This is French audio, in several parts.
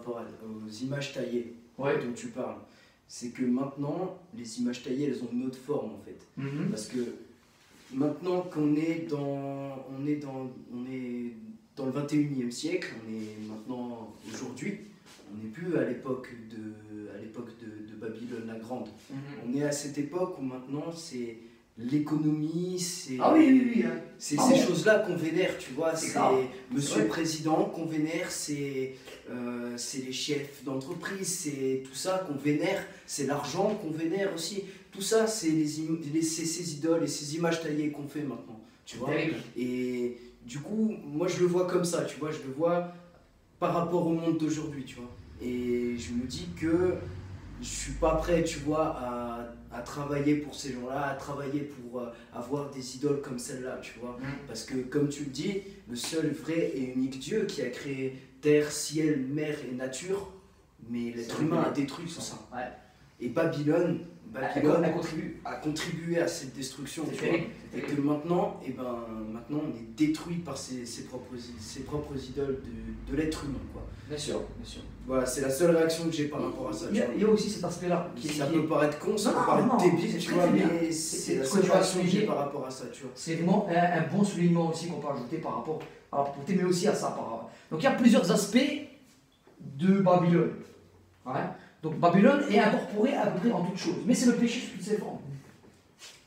rapport aux images taillées Ouais. dont tu parles. C'est que maintenant, les images taillées, elles ont une autre forme en fait. Parce que maintenant qu'on est on est dans le 21e siècle, on est maintenant aujourd'hui, on n'est plus à l'époque de Babylone la Grande. On est à cette époque où maintenant c'est l'économie, c'est c'est ces choses-là qu'on vénère, tu vois. C'est Monsieur le Président qu'on vénère, c'est les chefs d'entreprise, c'est tout ça qu'on vénère, c'est l'argent qu'on vénère aussi. Tout ça, c'est ces idoles et ces images taillées qu'on fait maintenant, tu vois. Et du coup, moi je le vois comme ça, tu vois, je le vois par rapport au monde d'aujourd'hui, tu vois. Et je me dis que je suis pas prêt, tu vois, à travailler pour ces gens-là, à travailler pour avoir des idoles comme celle-là, tu vois. Parce que, comme tu le dis, le seul vrai et unique Dieu qui a créé terre, ciel, mer et nature, mais l'être humain a détruit tout ça. Ouais. Et Babylone a contribué à cette destruction, tu vois. Et que maintenant, maintenant, on est détruit par ses propres idoles de l'être humain, quoi. Bien sûr, bien sûr. Voilà, c'est la seule réaction que j'ai par rapport à ça. Il y a aussi cet aspect-là. Ça peut paraître con, ça peut paraître débile, tu vois, mais c'est la seule réaction que j'ai par rapport à ça, tu vois. C'est vraiment un bon soulignement aussi qu'on peut ajouter par rapport à la propreté, mais aussi à ça. Donc il y a plusieurs aspects de Babylone. Ouais. Donc Babylone est incorporée à peu près en toutes choses, mais c'est le péché sous toutes ses formes.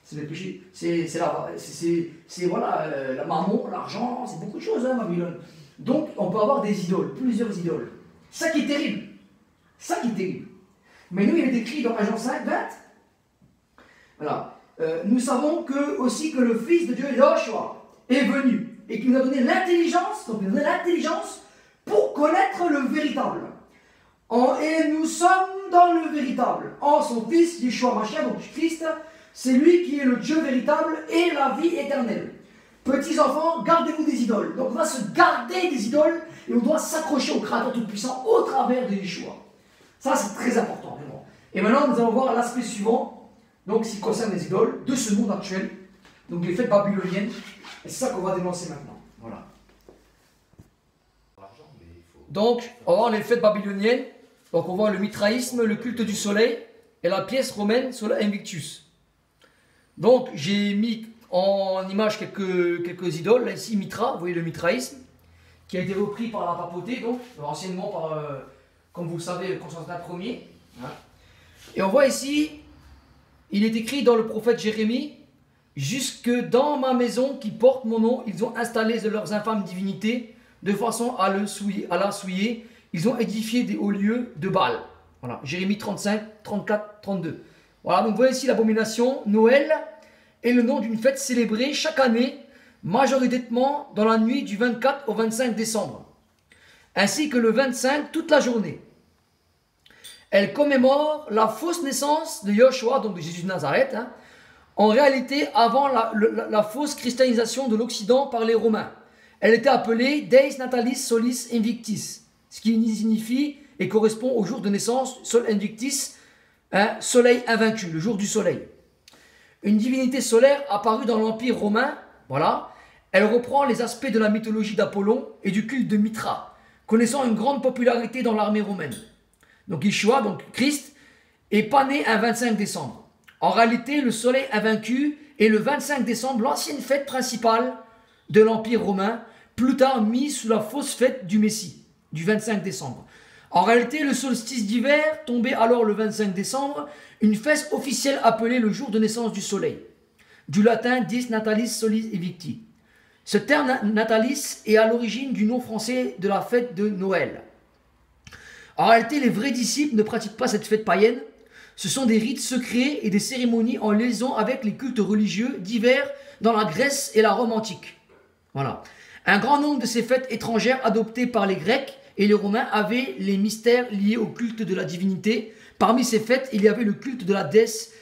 C'est le péché, c'est la mammon, l'argent, c'est beaucoup de choses, hein, Babylone. Donc on peut avoir des idoles, plusieurs idoles. Ça qui est terrible. Ça qui est terrible. Mais nous, il est écrit dans 1 Jean 5, 20. Voilà. Nous savons aussi que le Fils de Dieu, Joshua, est venu et qu'il nous a donné l'intelligence, donc il nous a donné l'intelligence pour connaître le véritable. Et nous sommes dans le véritable. En son Fils, Yeshua Mashiach, donc Christ, c'est lui qui est le Dieu véritable et la vie éternelle. Petits enfants, gardez-vous des idoles. Donc on va se garder des idoles et on doit s'accrocher au Créateur Tout-Puissant au travers de Yeshua. Ça, c'est très important, vraiment. Et maintenant, nous allons voir l'aspect suivant, donc ce qui concerne les idoles de ce monde actuel, donc les fêtes babyloniennes. Et c'est ça qu'on va dénoncer maintenant. Voilà. Donc, on va voir les fêtes babyloniennes. Donc, on voit le mitraïsme, le culte du soleil et la pièce romaine Sola Invictus. Donc, j'ai mis en image quelques idoles. Là, ici, Mitra, vous voyez le mitraïsme, qui a été repris par la papauté, donc, anciennement par, comme vous le savez, Constantin Ier. Hein. Et on voit ici, il est écrit dans le prophète Jérémie, « Jusque dans ma maison qui porte mon nom, ils ont installé de leurs infâmes divinités, de façon à la souiller. Ils ont édifié des hauts lieux de Baal. » Voilà, Jérémie 35, 34, 32. Voilà, donc vous voyez ici l'abomination, Noël, est le nom d'une fête célébrée chaque année, majoritairement dans la nuit du 24 au 25 décembre, ainsi que le 25 toute la journée. Elle commémore la fausse naissance de Yoshua, donc de Jésus de Nazareth, hein, en réalité avant la fausse christianisation de l'Occident par les Romains. Elle était appelée Deis Natalis Solis Invictis, ce qui signifie et correspond au jour de naissance, Sol Invictis, hein, soleil invaincu, le jour du soleil. Une divinité solaire apparue dans l'Empire romain, voilà. Elle reprend les aspects de la mythologie d'Apollon et du culte de Mitra, connaissant une grande popularité dans l'armée romaine. Donc Yeshua, donc Christ, est pas né un 25 décembre. En réalité, le soleil invaincu est le 25 décembre, l'ancienne fête principale de l'Empire romain, plus tard mise sous la fausse fête du Messie, du 25 décembre. En réalité, le solstice d'hiver tombait alors le 25 décembre, une fête officielle appelée le jour de naissance du soleil, du latin Dies Natalis Solis Invicti. Ce terme natalis est à l'origine du nom français de la fête de Noël. En réalité, les vrais disciples ne pratiquent pas cette fête païenne. Ce sont des rites secrets et des cérémonies en liaison avec les cultes religieux divers dans la Grèce et la Rome antique. Voilà. Un grand nombre de ces fêtes étrangères adoptées par les Grecs et les Romains avaient les mystères liés au culte de la divinité. Parmi ces fêtes, il y avait le culte de la déesse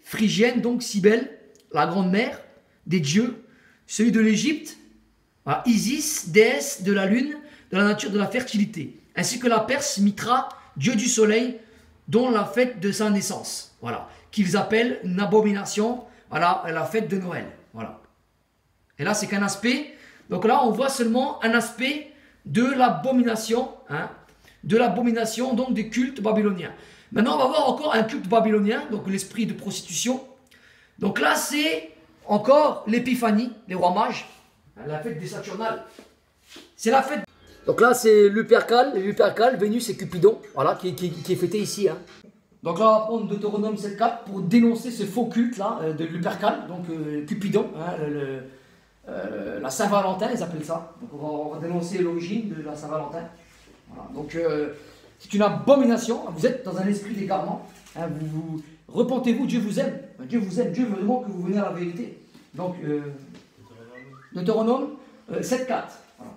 phrygienne, donc Cybèle, la grande mère des dieux, celui de l'Égypte, voilà, Isis, déesse de la lune, de la nature de la fertilité, ainsi que la Perse Mitra, dieu du soleil, dont la fête de sa naissance, voilà, qu'ils appellent une abomination, voilà, la fête de Noël, voilà. Et là, c'est qu'un aspect. Donc là, on voit seulement un aspect de l'abomination, hein, de l'abomination, donc des cultes babyloniens. Maintenant, on va voir encore un culte babylonien, donc l'esprit de prostitution. Donc là, c'est encore l'épiphanie, les rois mages, la fête des Saturnales. C'est la fête. Donc là, c'est Lupercal, Vénus et Cupidon, voilà, qui est fêté ici. Hein. Donc là, on va prendre Deutéronome 7.4 pour dénoncer ce faux culte là de Lupercal, donc Cupidon, hein, la Saint-Valentin, ils appellent ça. Donc on va dénoncer l'origine de la Saint-Valentin. Voilà. Donc c'est une abomination. Vous êtes dans un esprit d'égarement. Hein, repentez-vous, Dieu vous aime. Dieu vous aime. Dieu veut vraiment que vous veniez à la vérité. Donc Deutéronome 7.4. Voilà.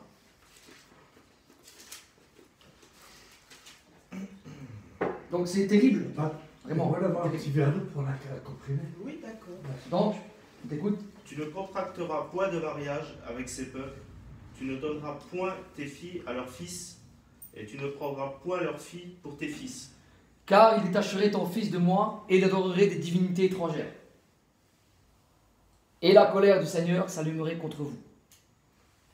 Donc c'est terrible. Vraiment. On va l'avoir un petit verre d'eau pour la comprimer. Oui, d'accord. Donc, t'écoutes. Tu ne contracteras point de mariage avec ces peuples, tu ne donneras point tes filles à leurs fils, et tu ne prendras point leurs filles pour tes fils. Car il détacherait ton fils de moi, et il adorerait des divinités étrangères. Et la colère du Seigneur s'allumerait contre vous.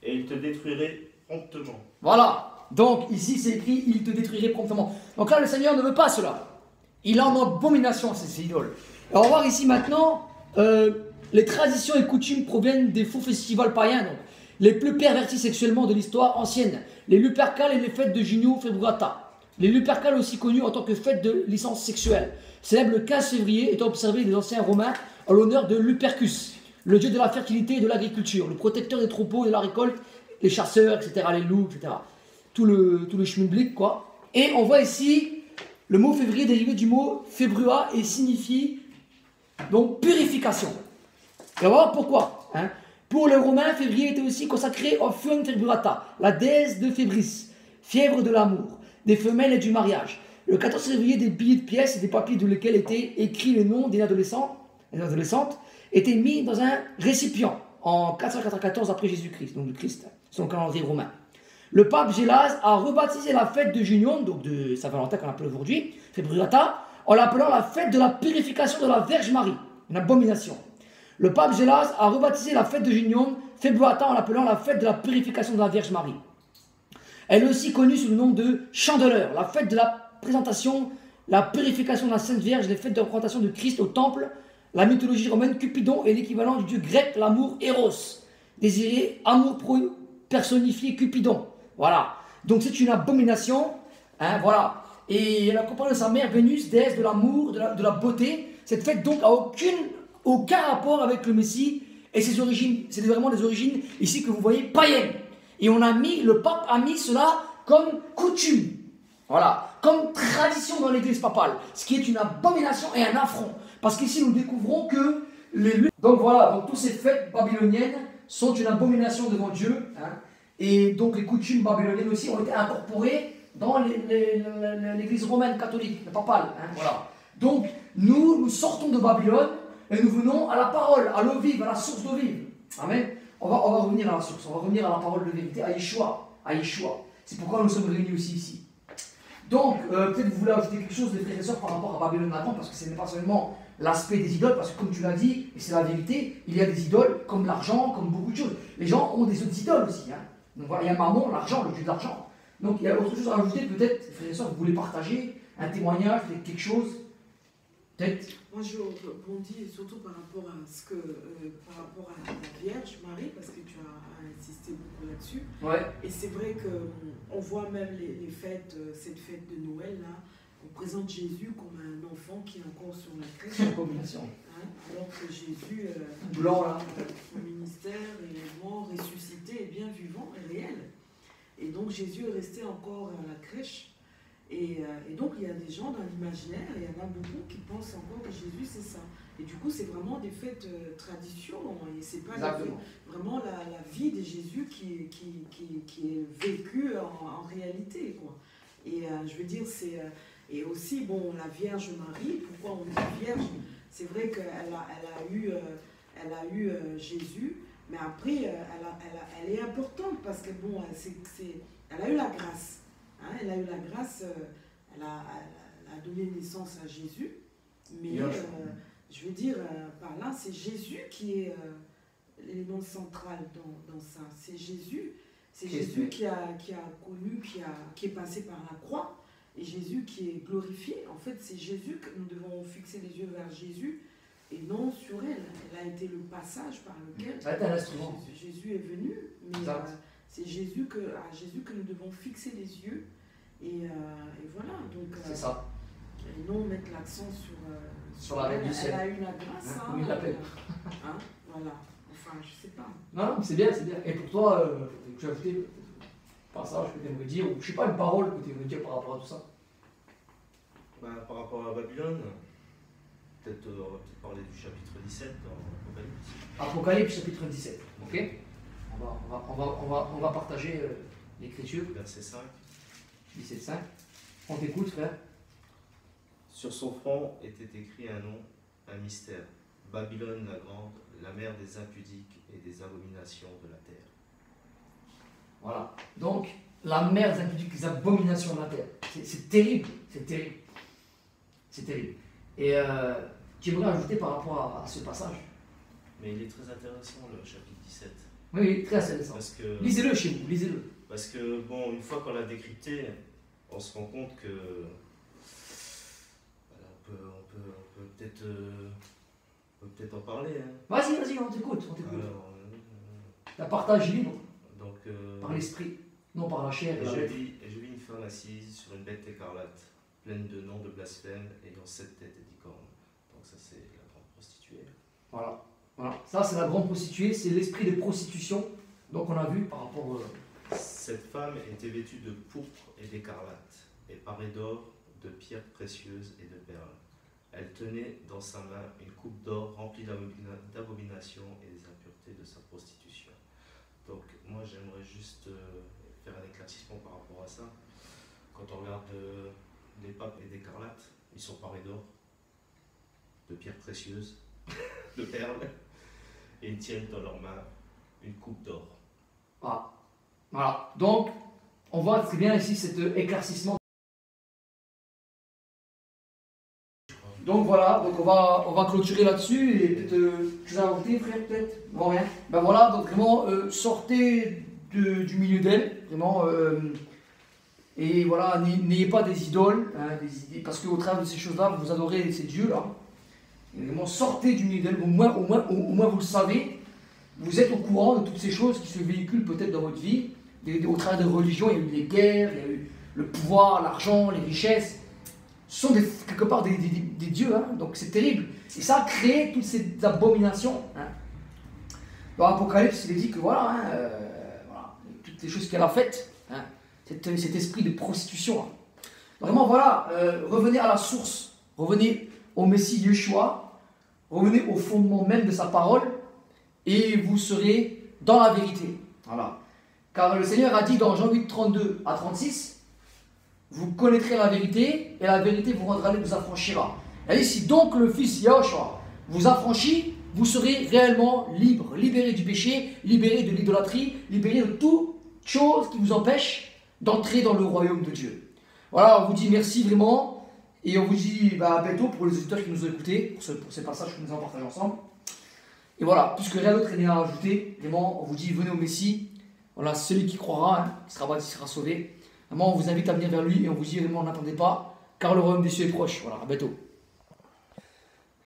Et il te détruirait promptement. Voilà. Donc ici c'est écrit, il te détruirait promptement. Donc là le Seigneur ne veut pas cela. Il en abomination ces idoles. Alors, on va voir ici maintenant, les traditions et coutumes proviennent des faux festivals païens, donc, les plus pervertis sexuellement de l'histoire ancienne. Les Lupercales et les fêtes de Junio Februata. Les Lupercales aussi connues en tant que fête de licence sexuelle. Célèbre le 15 février étant observé des anciens romains en l'honneur de Lupercus, le dieu de la fertilité et de l'agriculture, le protecteur des troupeaux et de la récolte, les chasseurs, etc., les loups, etc. Tout le schmilblick, quoi. Et on voit ici le mot février dérivé du mot fébrua et signifie donc purification. Et on va voir pourquoi. Hein. Pour les Romains, février était aussi consacré au Fun Februata, la déesse de Fébris, fièvre de l'amour, des femelles et du mariage. Le 14 février, des billets de pièces et des papiers de lesquels étaient écrits les noms des adolescents et des adolescentes étaient mis dans un récipient en 494 après Jésus-Christ, donc le Christ, son calendrier romain. Le pape Gélase a rebaptisé la fête de Junion, donc de Saint-Valentin qu'on appelle aujourd'hui, Februata, en l'appelant la fête de la purification de la Vierge Marie, une abomination. Le pape Gélase a rebaptisé la fête de Junion, Februata, en l'appelant la fête de la purification de la Vierge Marie. Elle est aussi connue sous le nom de Chandeleur, la fête de la présentation, la purification de la Sainte Vierge, les fêtes de représentation de Christ au temple. La mythologie romaine, Cupidon est l'équivalent du dieu grec, l'amour Eros, désiré, amour personnifié Cupidon. Voilà. Donc c'est une abomination. Hein, voilà. Et elle accompagne de sa mère Vénus, déesse de l'amour, de la beauté. Cette fête donc a aucun rapport avec le Messie et ses origines. C'est vraiment des origines ici que vous voyez païennes. Et le pape a mis cela comme coutume. Voilà. Comme tradition dans l'église papale. Ce qui est une abomination et un affront. Parce qu'ici nous découvrons que donc voilà, donc toutes ces fêtes babyloniennes sont une abomination devant Dieu. Hein, et donc les coutumes babyloniennes aussi ont été incorporées dans l'église romaine catholique, la papale. Hein, voilà. Donc nous sortons de Babylone et nous venons à la parole, à l'eau vive, à la source d'eau vive. Amen. On va revenir à la source, on va revenir à la parole de vérité, à Yeshua. C'est pourquoi nous sommes réunis aussi ici. Donc, peut-être vous voulez ajouter quelque chose, les frères et sœurs, par rapport à Babylone maintenant, parce que ce n'est pas seulement l'aspect des idoles, parce que comme tu l'as dit, et c'est la vérité, il y a des idoles comme l'argent, comme beaucoup de choses. Les gens ont des autres idoles aussi. Hein. Donc voilà, il y a Mammon, l'argent, le dieu de l'argent. Donc il y a autre chose à ajouter, peut-être, frères et sœurs, vous voulez partager un témoignage, peut-être quelque chose. Peut-être. Moi, je rebondis surtout par rapport à par rapport à la Vierge Marie, parce que tu as insisté beaucoup là-dessus. Ouais. Et c'est vrai qu'on voit même les fêtes, cette fête de Noël là, on présente Jésus comme un enfant qui est encore sur la crèche. Hein, alors que Jésus, blanc là, son ministère est mort, ressuscité et bien vivant et réel. Et donc Jésus est resté encore à la crèche. Et donc il y a des gens dans l'imaginaire, et il y en a beaucoup qui pensent encore que Jésus c'est ça. Et du coup c'est vraiment des fêtes tradition, et c'est pas vraiment la vie de Jésus qui est vécue en réalité, quoi. Et je veux dire, et aussi, bon, la Vierge Marie, pourquoi on dit Vierge? C'est vrai qu'elle a eu Jésus, mais après elle est importante parce que bon, elle a eu la grâce. Hein, elle a eu la grâce, elle a donné naissance à Jésus, mais je veux dire, par là, c'est Jésus qui est l'élément central dans ça. C'est Jésus, C'est Jésus qui a connu, qui est passé par la croix, et Jésus qui est glorifié. En fait, c'est Jésus que nous devons fixer les yeux vers Jésus et non sur elle. Elle a été le passage par lequel Jésus est venu, mais c'est à Jésus que nous devons fixer les yeux. Et voilà, donc c'est ça. Et non mettre l'accent sur la elle. reine du ciel. Elle a eu la grâce, comme il l'appelle. Voilà. Enfin, je sais pas. Non, c'est bien, c'est bien. Et pour toi, tu as ajouté un passage que tu aimerais dire, ou je sais pas, une parole que tu aimerais dire par rapport à tout ça? Par rapport à Babylone, peut-être on va peut-être parler du chapitre 17 dans Apocalypse. Apocalypse chapitre 17, ok. On va partager l'écriture. Verset 5. 17,5. On t'écoute, frère. Sur son front était écrit un nom, un mystère. Babylone la grande, la mère des impudiques et des abominations de la terre. Voilà. Donc, la mère des impudiques, des abominations de la terre. C'est terrible, c'est terrible. C'est terrible. Et tu aimerais ajouter par rapport à ce passage? Mais il est très intéressant, le chapitre 17. Oui, très intéressant. Parce que, lisez-le chez vous, lisez-le. Parce que, bon, une fois qu'on l'a décrypté, on se rend compte que voilà, on peut peut-être en parler. Hein. Vas-y, on t'écoute. La partage libre. Donc, par l'esprit, non par la chair. Et je vis une femme assise sur une bête écarlate, pleine de noms de blasphème, ayant 7 têtes et 10 cornes. Donc ça, c'est la grande prostituée. Voilà. Ça, c'est la grande prostituée, c'est l'esprit de prostitution. Donc on a vu par rapport... Cette femme était vêtue de pourpre et d'écarlate, et parée d'or, de pierres précieuses et de perles. Elle tenait dans sa main une coupe d'or remplie d'abominations et des impuretés de sa prostitution. Donc moi j'aimerais juste faire un éclaircissement par rapport à ça. Quand on regarde les papes et d'écarlate, ils sont parés d'or, de pierres précieuses, de perles, et ils tiennent dans leurs mains une coupe d'or. Voilà. Donc on voit très bien ici cet éclaircissement. Donc voilà, donc on va clôturer là-dessus et peut-être tu as ajouté, frère, peut-être? Bon, rien. Ben voilà, donc vraiment sortez du milieu d'elle, vraiment, et voilà, n'ayez pas des idoles, hein, des idées, parce qu'au travers de ces choses-là, vous adorez ces dieux-là. Et vraiment sortez du milieu d'elle, au moins vous le savez, vous êtes au courant de toutes ces choses qui se véhiculent peut-être dans votre vie. Au travers des religions, il y a eu les guerres, il y a eu le pouvoir, l'argent, les richesses. Ce sont quelque part des dieux, hein, donc c'est terrible. Et ça a créé toutes ces abominations. Hein. Dans l'Apocalypse, il est dit que voilà, toutes les choses qu'elle a faites, hein, cet esprit de prostitution. Hein. Vraiment, voilà, revenez à la source, revenez au Messie Yeshua, revenez au fondement même de sa parole, et vous serez dans la vérité. Voilà. Car le Seigneur a dit dans Jean 8, 32 à 36, vous connaîtrez la vérité, et la vérité vous rendra libre, vous affranchira. Et si donc le Fils Yahushua vous affranchit, vous serez réellement libre, libéré du péché, libéré de l'idolâtrie, libéré de toute chose qui vous empêche d'entrer dans le royaume de Dieu. Voilà, on vous dit merci vraiment, et on vous dit à bientôt pour les auditeurs qui nous ont écoutés, pour ces passages que nous avons partagés ensemble. Et voilà, puisque rien d'autre n'est à ajouter, vraiment, on vous dit venez au Messie, voilà, celui qui croira, hein, qui sera baptisé, sera sauvé. Vraiment, on vous invite à venir vers lui et on vous dit vraiment n'attendez pas, car le royaume des cieux est proche. Voilà, à bientôt.